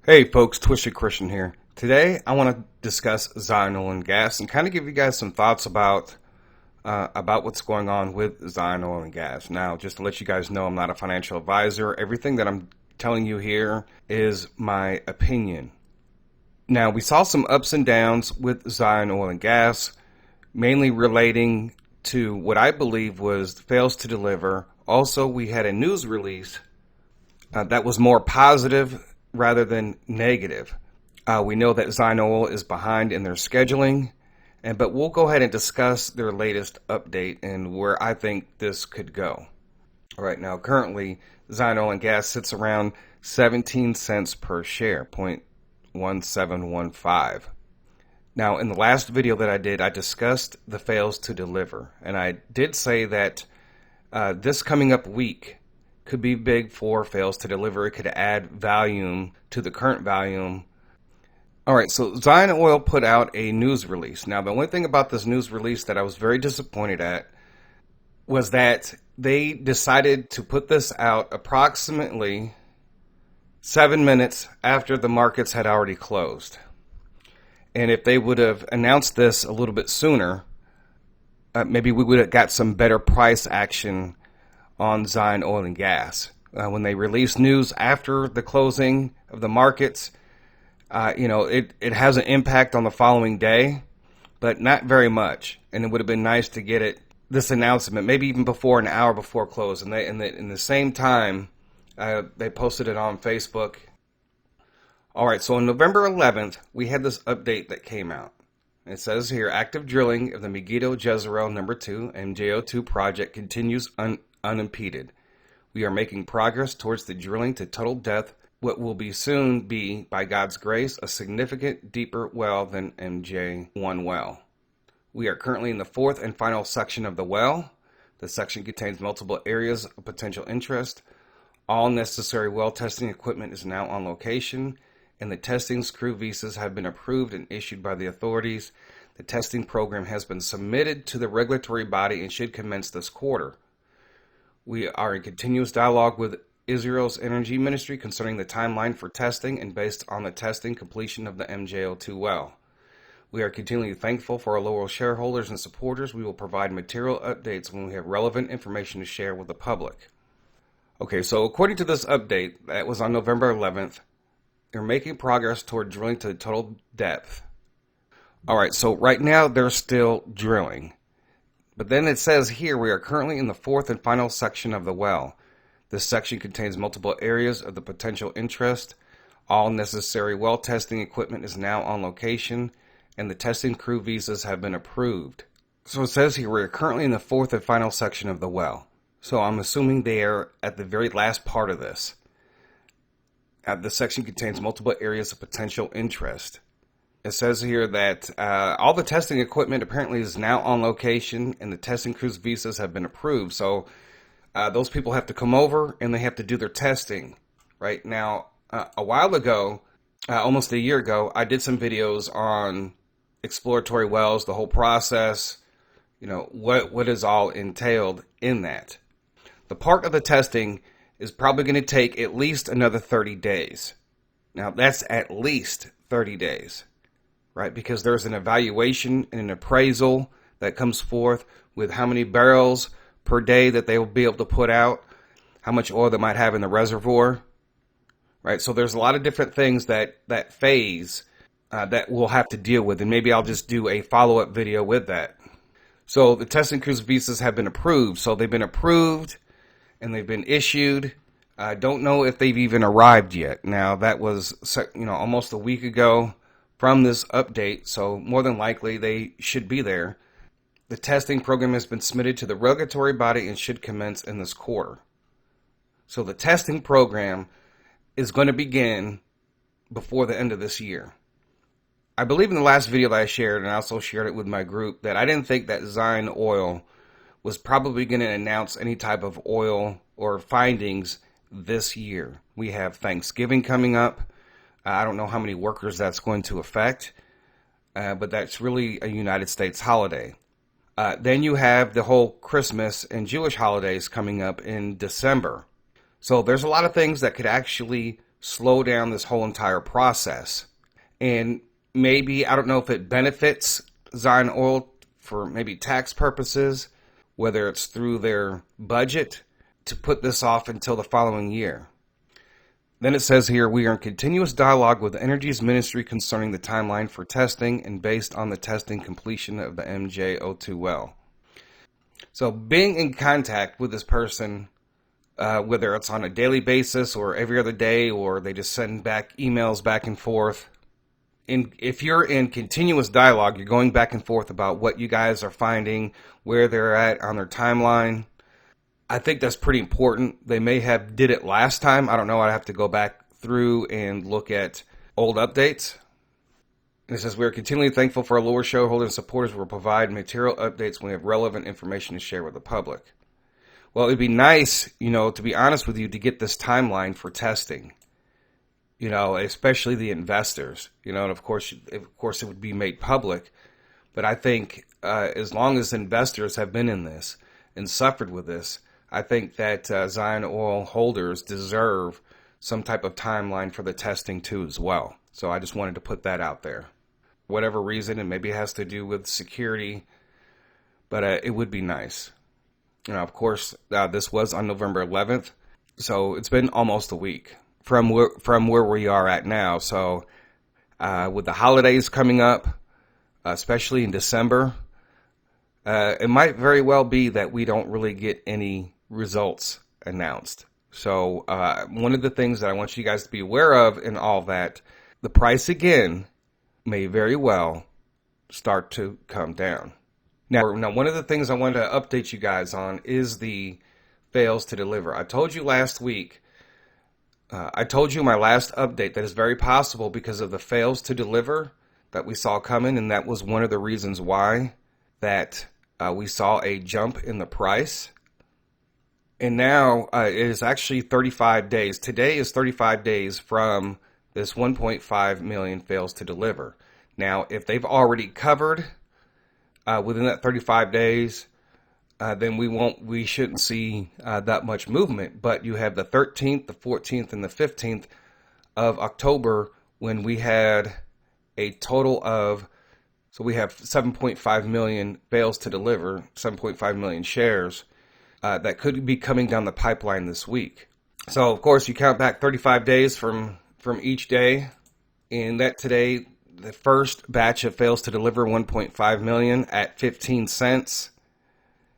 Hey folks, Twisted Christian here. Today I want to discuss ZNOG and kind of give you guys some thoughts about what's going on with ZNOG. Now, just to let you guys know, I'm not a financial advisor. Everything that I'm telling you here is my opinion. Now, we saw some ups and downs with ZNOG, mainly relating to what I believe was fails to deliver. Also, we had a news release that was more positive rather than negative. We know that ZNOG is behind in their scheduling, but we'll go ahead and discuss their latest update and where I think this could go. All right, now currently ZNOG sits around 17 cents per share, 0.1715. Now, in the last video that I did, I discussed the fails to deliver, and I did say that this coming up week could be big for fails to deliver. It could add volume to the current volume. All right, so ZNOG put out a news release. Now, the only thing about this news release that I was very disappointed at was that they decided to put this out approximately 7 minutes after the markets had already closed. And if they would have announced this a little bit sooner, maybe we would have got some better price action on ZNOG. When they release news after the closing of the markets, it has an impact on the following day, but not very much. And it would have been nice to get this announcement, maybe even before, an hour before close. And in the same time, they posted it on Facebook. All right, so on November 11th, we had this update that came out. It says here, active drilling of the Megiddo Jezreel number 2 MJO2 project continues unimpeded. We are making progress towards the drilling to total depth, what will be soon be, by God's grace, a significant deeper well than MJ1 well. We are currently in the fourth and final section of the well. The section contains multiple areas of potential interest. All necessary well testing equipment is now on location, and the testing crew visas have been approved and issued by the authorities. The testing program has been submitted to the regulatory body and should commence this quarter. We are in continuous dialogue with Israel's Energy Ministry concerning the timeline for testing and based on the testing completion of the MJO2 well. We are continually thankful for our loyal shareholders and supporters. We will provide material updates when we have relevant information to share with the public. Okay, so according to this update that was on November 11th, they're making progress toward drilling to total depth. All right, so right now they're still drilling. But then it says here, we are currently in the fourth and final section of the well. This section contains multiple areas of the potential interest. All necessary well testing equipment is now on location, and the testing crew visas have been approved. So it says here, we are currently in the fourth and final section of the well. So I'm assuming they are at the very last part of this. The section contains multiple areas of potential interest. It says here that all the testing equipment apparently is now on location and the testing crew's visas have been approved. So those people have to come over and they have to do their testing. Right now, a while ago, almost a year ago, I did some videos on exploratory wells, the whole process, what is all entailed in that. The part of the testing is probably going to take at least another 30 days. Now, that's at least 30 days. Right, because there's an evaluation and an appraisal that comes forth with how many barrels per day that they will be able to put out, how much oil they might have in the reservoir. Right, so there's a lot of different things that phase that we'll have to deal with, and maybe I'll just do a follow-up video with that. So the testing cruise visas have been approved. So they've been approved and they've been issued. I don't know if they've even arrived yet. Now, that was almost a week ago from this update, so more than likely they should be there. The testing program has been submitted to the regulatory body and should commence in this quarter. So the testing program is going to begin before the end of this year. I believe in the last video that I shared, and I also shared it with my group, that I didn't think that ZNOG was probably going to announce any type of oil or findings this year. We have Thanksgiving coming up. I don't know how many workers that's going to affect, but that's really a United States holiday. Then you have the whole Christmas and Jewish holidays coming up in December. So there's a lot of things that could actually slow down this whole entire process. And maybe, I don't know if it benefits Zion Oil for maybe tax purposes, whether it's through their budget, to put this off until the following year. Then it says here, we are in continuous dialogue with the Energy's Ministry concerning the timeline for testing and based on the testing completion of the MJ02 well. So being in contact with this person, whether it's on a daily basis or every other day, or they just send back emails back and forth. And if you're in continuous dialogue, you're going back and forth about what you guys are finding, where they're at on their timeline. I think that's pretty important. They may have did it last time. I don't know. I'd have to go back through and look at old updates. And it says, we are continually thankful for our lower shareholders and supporters who will provide material updates when we have relevant information to share with the public. Well, it'd be nice, to be honest with you, to get this timeline for testing, especially the investors, and of course it would be made public. But I think as long as investors have been in this and suffered with this, I think that Zion Oil holders deserve some type of timeline for the testing too as well. So I just wanted to put that out there. Whatever reason, and maybe it has to do with security, but it would be nice. Of course, this was on November 11th, so it's been almost a week from where we are at now. So with the holidays coming up, especially in December, it might very well be that we don't really get any results announced. So one of the things that I want you guys to be aware of in all that, the price again may very well start to come down. Now, one of the things I wanted to update you guys on is the fails to deliver. I told you last week, I told you in my last update that it's very possible because of the fails to deliver that we saw coming, and that was one of the reasons why that we saw a jump in the price. And now it is actually 35 days. Today is 35 days from this 1.5 million fails to deliver. Now, if they've already covered within that 35 days, then we shouldn't see that much movement. But you have the 13th, the 14th, and the 15th of October when we had a total of, so we have 7.5 million fails to deliver, 7.5 million shares that could be coming down the pipeline this week. So, of course, you count back 35 days from each day, and that today, the first batch of fails to deliver 1.5 million at 15 cents.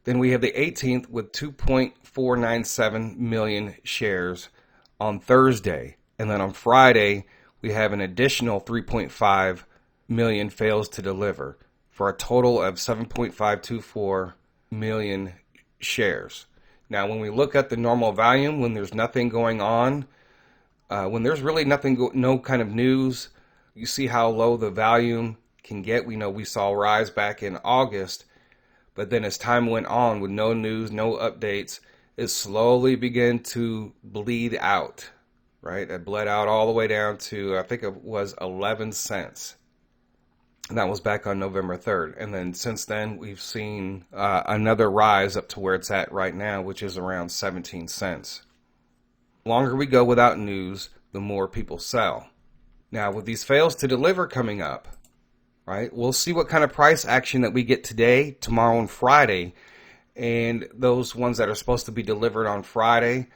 Then we have the 18th with 2.497 million shares on Thursday. And then on Friday, we have an additional 3.5 million fails to deliver for a total of 7.524 million shares. Now, when we look at the normal volume, when there's nothing going on, when there's really nothing, no kind of news, you see how low the volume can get. We know we saw a rise back in August, but then as time went on with no news, no updates, it slowly began to bleed out, right? It bled out all the way down to, I think it was 11 cents. And that was back on November 3rd. And then since then, we've seen another rise up to where it's at right now, which is around 17 cents. The longer we go without news, the more people sell. Now, with these fails to deliver coming up, right, we'll see what kind of price action that we get today, tomorrow, and Friday. And those ones that are supposed to be delivered on Friday,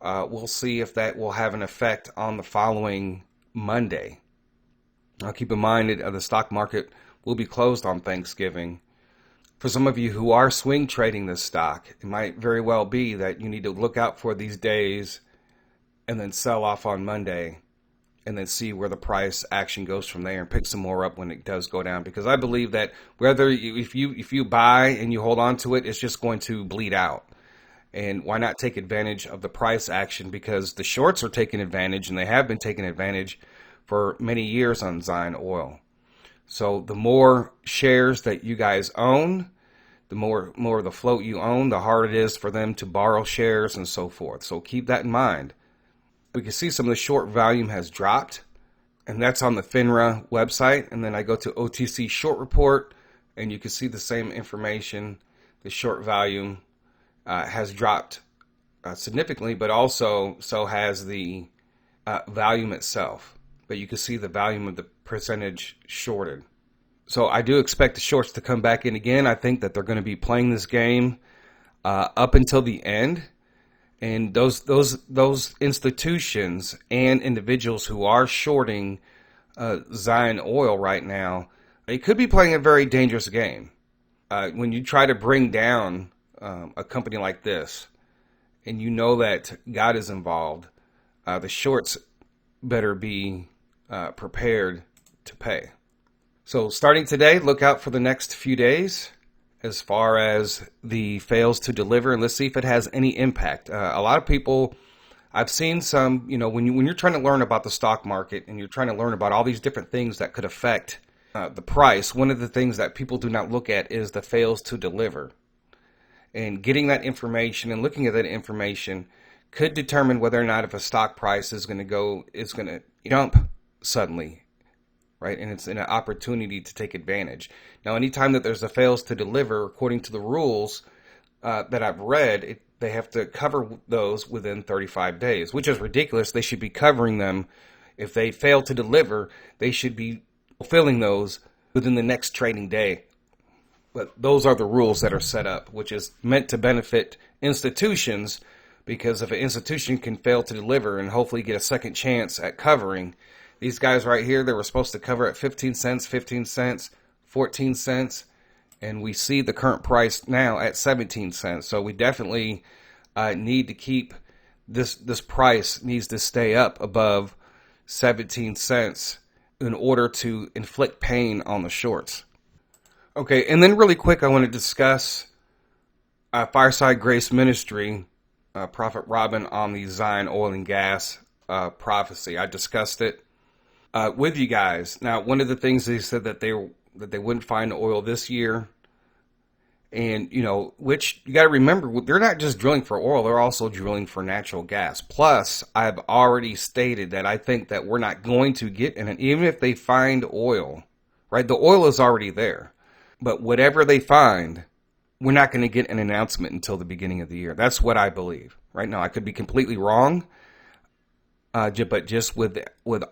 we'll see if that will have an effect on the following Monday. Now, keep in mind that the stock market will be closed on Thanksgiving. For some of you who are swing trading this stock, it might very well be that you need to look out for these days and then sell off on Monday and then see where the price action goes from there and pick some more up when it does go down. Because I believe that if you buy and you hold on to it, it's just going to bleed out. And why not take advantage of the price action? Because the shorts are taking advantage, and they have been taking advantage for many years on Zion Oil. So the more shares that you guys own, the more of the float you own, the harder it is for them to borrow shares and so forth. So keep that in mind. We can see some of the short volume has dropped, and that's on the FINRA website. And then I go to OTC short report, and you can see the same information. The short volume has dropped significantly, but also so has the volume itself, but you can see the volume of the percentage shorted. So I do expect the shorts to come back in again. I think that they're going to be playing this game up until the end. And those institutions and individuals who are shorting Zion oil right now, they could be playing a very dangerous game. When you try to bring down a company like this, and you know that God is involved, the shorts better be prepared to pay. So starting today, look out for the next few days as far as the fails to deliver, and let's see if it has any impact. A lot of people, I've seen some, when you're trying to learn about the stock market and you're trying to learn about all these different things that could affect the price, one of the things that people do not look at is the fails to deliver. And getting that information and looking at that information could determine whether or not if a stock price is going to jump suddenly, right? And it's an opportunity to take advantage. Now, anytime that there's a fails to deliver, according to the rules that I've read, they have to cover those within 35 days, which is ridiculous. They should be covering them. If they fail to deliver, they should be fulfilling those within the next trading day. But those are the rules that are set up, which is meant to benefit institutions, because if an institution can fail to deliver and hopefully get a second chance at covering, these guys right here, they were supposed to cover at 15 cents, 15 cents, 14 cents, and we see the current price now at 17 cents. So we definitely need to keep this price needs to stay up above 17 cents in order to inflict pain on the shorts. Okay, and then really quick, I want to discuss Fireside Grace Ministry, Prophet Robin, on the Zion oil and gas prophecy. I discussed it with you guys. Now, one of the things they said that they wouldn't find oil this year, and which you got to remember, they're not just drilling for oil; they're also drilling for natural gas. Plus, I've already stated that I think that we're not going to get in it, even if they find oil. Right, the oil is already there, but whatever they find, we're not going to get an announcement until the beginning of the year. That's what I believe. Right now, I could be completely wrong. But just with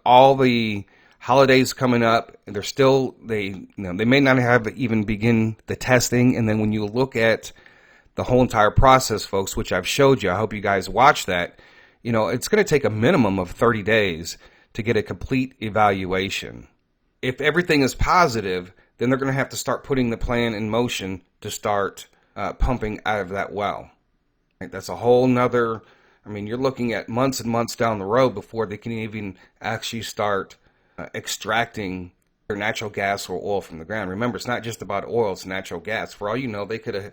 all the holidays coming up, they're still, they may not have even begin the testing. And then when you look at the whole entire process, folks, which I've showed you, I hope you guys watch that, it's going to take a minimum of 30 days to get a complete evaluation. If everything is positive, then they're going to have to start putting the plan in motion to start pumping out of that well. Right? That's a whole nother, you're looking at months and months down the road before they can even actually start extracting their natural gas or oil from the ground. Remember, it's not just about oil, it's natural gas. For all you know, they could have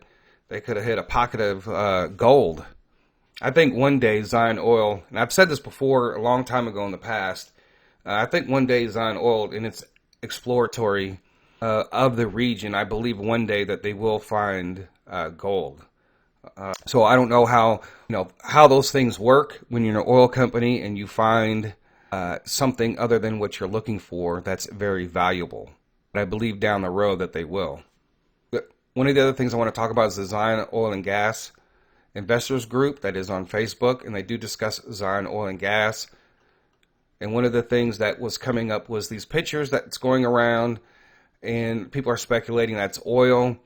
hit a pocket of gold. I think one day Zion oil, and I've said this before a long time ago in the past, I think one day Zion oil, in its exploratory of the region, I believe one day that they will find gold. So I don't know how those things work when you're an oil company and you find something other than what you're looking for that's very valuable. But I believe down the road that they will. But one of the other things I want to talk about is the Zion Oil and Gas Investors Group that is on Facebook, and they do discuss Zion Oil and Gas. And one of the things that was coming up was these pictures that's going around, and people are speculating that's oil.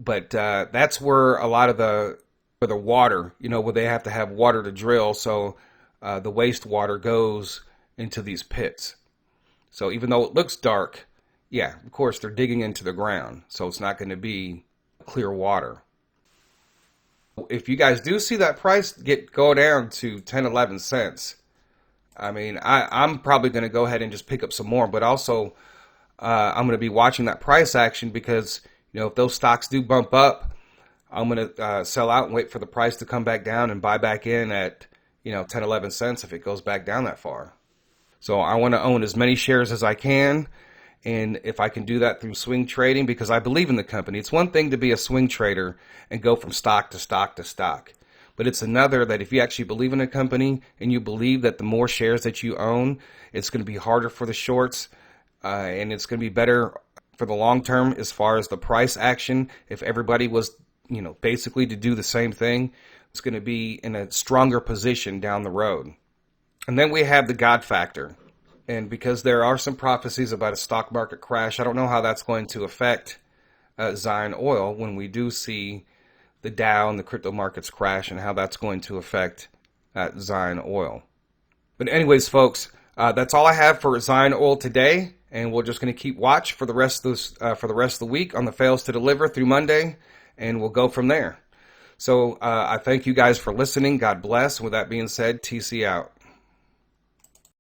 But that's where a lot of the water, where they have to have water to drill, so the wastewater goes into these pits. So even though it looks dark, yeah, of course they're digging into the ground, so it's not going to be clear water. If you guys do see that price go down to 10, 11 cents, I'm probably going to go ahead and just pick up some more, but also I'm going to be watching that price action because if those stocks do bump up, I'm going to sell out and wait for the price to come back down and buy back in at 10, 11 cents if it goes back down that far. So I want to own as many shares as I can, and if I can do that through swing trading, because I believe in the company. It's one thing to be a swing trader and go from stock to stock to stock, but it's another that if you actually believe in a company and you believe that the more shares that you own, it's going to be harder for the shorts, and it's going to be better for the long term as far as the price action. If everybody was, basically to do the same thing, it's going to be in a stronger position down the road. And then we have the God factor. And because there are some prophecies about a stock market crash, I don't know how that's going to affect Zion Oil when we do see the Dow and the crypto markets crash, and how that's going to affect Zion Oil. But anyways, folks, that's all I have for Zion Oil today, and we're just going to keep watch for the rest of the week on the fails to deliver through Monday, and we'll go from there. So I thank you guys for listening. God bless. And with that being said, TC out.